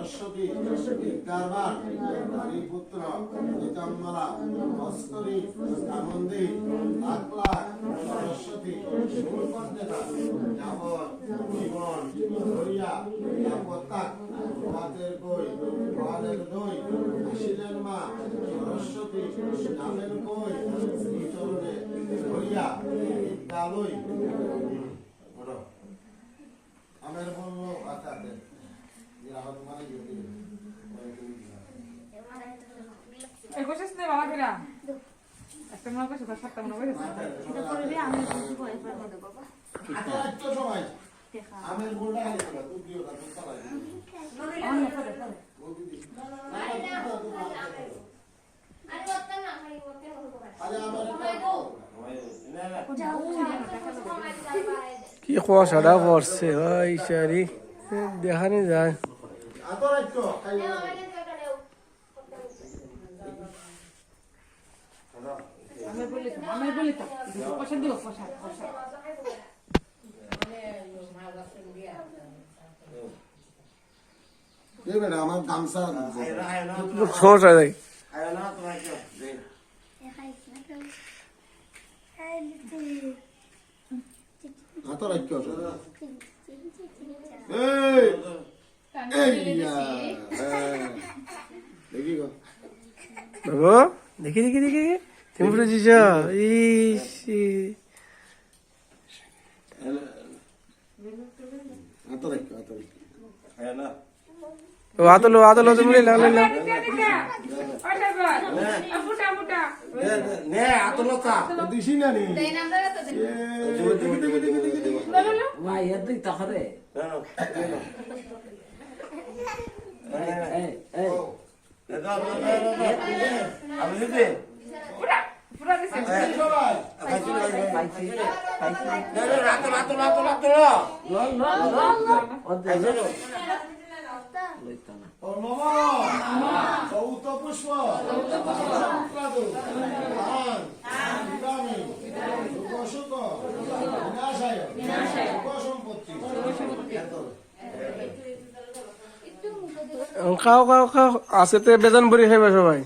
সরস্বতী বিদ্যাবান পুত্র নিতম্বরা মস্করি আনন্দী লাখ লাখ সরস্বতী সুরকন্যা যাবত জীবন ধরিয়া যাবতাক প্রভাতের কই প্রভাতের দই আসিলেন মা সরস্বতী নামের কই শ্রীচরণে ধরিয়া বিদ্যালয় আমের বলল আচ্ছা কোশিশ নেই বাবা ফিরা একটা মনে করছে সাতটা মনে করছে এটা করবি আমি বুঝবো এরপর করে বাবা আচ্ছা একটু সময় আমের বলটা খালি করো তুই দিও না তুই চালাই অন্য করে করে আরে ওটা না খালি ওতে হলো আরে আমার কি কুয়াশাটা পড়ছে ওই সারি দেখানি যায় আতর একটু খালি আমি বলি তো পয়সা দিও পয়সা দেবে না আমার গামছা সমস্যা নাই আতর একটু দেখি গো বাবু দেখি দেখি দেখি তুমি বুঝেছ আতর একটু আতলো তুমি লাগলে দিছি না নি খাও খাও খাও আছে তো বেতন ভরি খাইবা সবাই।